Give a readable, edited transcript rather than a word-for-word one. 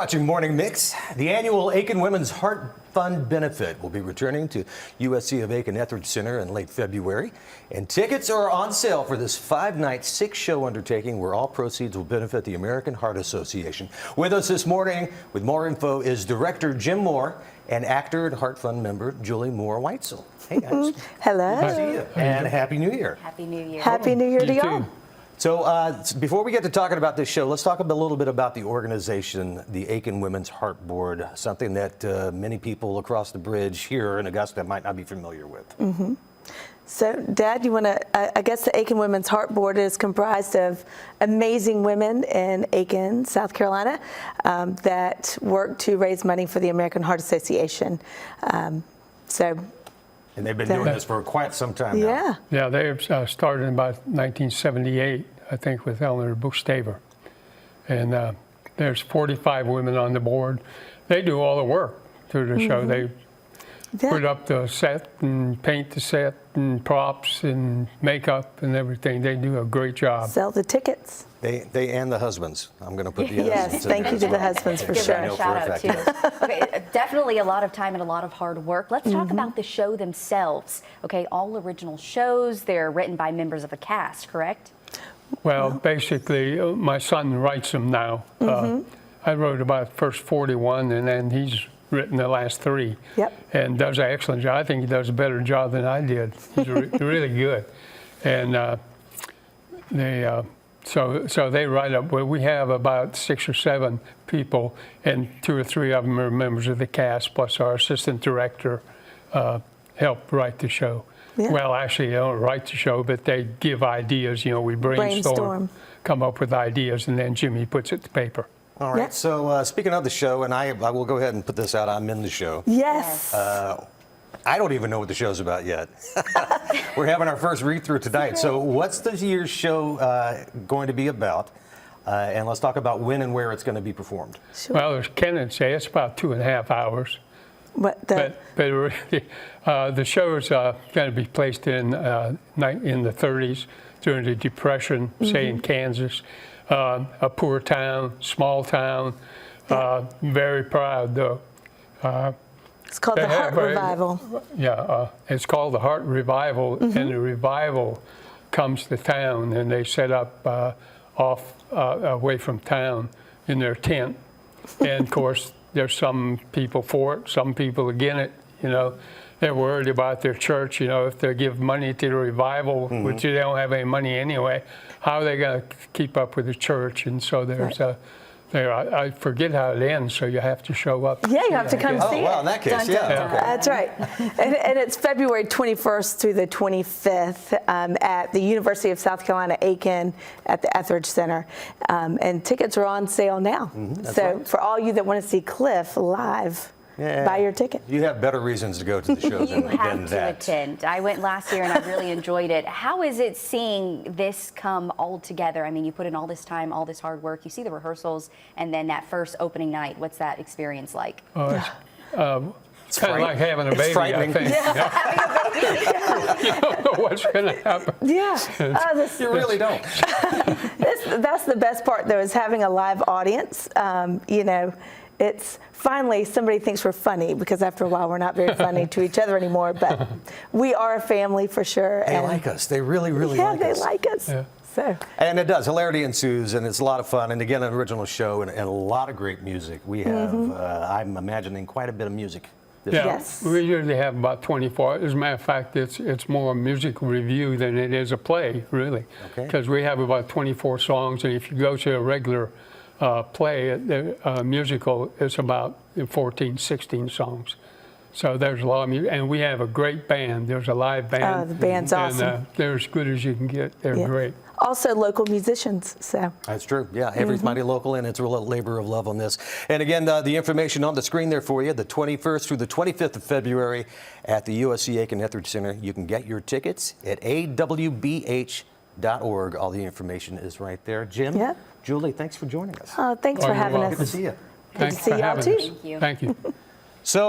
Watching Morning Mix. The annual Aiken Women's Heart Fund benefit will be returning to USC of Aiken Etheridge Center in late February. And tickets are on sale for this 5-night, 6-show undertaking where all proceeds will benefit the American Heart Association. With us this morning with more info is Director Jim Moore and actor and Heart Fund member Julie Moore-Weitzel. Hey guys. Hello. Good to see you. And Happy New Year. Happy New Year. Happy New Year to y'all. So before we get to talking about this show, let's talk a little bit about the organization, the Aiken Women's Heart Board, something that many people across the bridge here in Augusta might not be familiar with. Mm-hmm. So, Dad, you want to, I guess the Aiken Women's Heart Board is comprised of amazing women in Aiken, South Carolina, that work to raise money for the American Heart Association. And they've been doing this for quite some time now. Yeah. Yeah, they started in about 1978, I think, with Eleanor Buchstaber. And there's 45 women on the board. They do all the work through the show. They put up the set and paint the set and props and makeup and everything. They do a great job. Sell the tickets. They and the husbands. I'm going to put the husbands Yes, in thank there you as to the well. husbands for Give sure. them a shout out too. Okay, definitely a lot of time and a lot of hard work. Let's talk about the show themselves. Okay, all original shows. They're written by members of a cast, correct? Well, basically, my son writes them now. I wrote about the first 41, and then he's written the last 3. Yep. And does an excellent job. I think he does a better job than I did. He's really good. And so they write up. Well, we have about 6 or 7 people, and 2 or 3 of them are members of the cast, plus our assistant director help write the show. Yeah. Well, actually, they don't write the show, but they give ideas. You know, we brainstorm, come up with ideas, and then Jimmy puts it to paper. All right, Yep. so speaking of the show, and I will go ahead and put this out, I'm in the show. Yes. I don't even know what the show's about yet. We're having our first read-through tonight. So what's this year's show going to be about? And let's talk about when and where it's going to be performed. Sure. Well, as Kenneth say, it's about 2.5 hours. But Really, the show is going to be placed in the 30s during the Depression, say in Kansas, a poor town, small town, very proud though. it's called the Heart Revival. It's called the Heart Revival, and the revival comes to town, and they set up off away from town in their tent. And of course, there's some people for it, some people against it. You know, they're worried about their church. You know, if they give money to the revival, which they don't have any money anyway, how are they going to keep up with the church? And so there's I forget how it ends, so you have to show up. Yeah, you have to come see Oh, well, it. in that case, Dun, dun, yeah. dun. Okay. That's right. And it's February 21st through the 25th at the University of South Carolina, Aiken, at the Etheridge Center. And tickets are on sale now. So right. for all you that want to see Cliff live, buy your ticket. You have better reasons to go to the show You than have to that. attend. I went last year and I really enjoyed it. How is it seeing this come all together? I mean, you put in all this time, all this hard work. You see the rehearsals, and then that first opening night. What's that experience like? It's kind of like having a baby, I think. You don't know what's going to happen. Yeah. You really don't. That's the best part, though, is having a live audience. You know, it's finally somebody thinks we're funny, because after a while we're not very funny to each other anymore, but we are a family for sure. They like us. They really, really like us. Yeah, they like us. Yeah. So. And it does. Hilarity ensues, and it's a lot of fun. And again, an original show and a lot of great music. We have, I'm imagining, quite a bit of music. This Yeah, year. Yes. we usually have about 24. As a matter of fact, it's more a musical review than it is a play, really. Okay. Because we have about 24 songs, and if you go to a regular play, musical, it's about 14, 16 songs. So there's a lot of music, and we have a great band. There's a live band. Oh, the band's awesome. And they're as good as you can get. They're great. Also local musicians, so. That's true. Yeah, everybody local, and it's a real labor of love on this. And again, the information on the screen there for you, the 21st through the 25th of February at the USC Aiken Etheridge Center. You can get your tickets at awbh.org. All the information is right there. Jim, Yep. Julie, thanks for joining us. Oh, thanks for you're having welcome. Good to us. see you. Good to see y'all too. Thank you. So.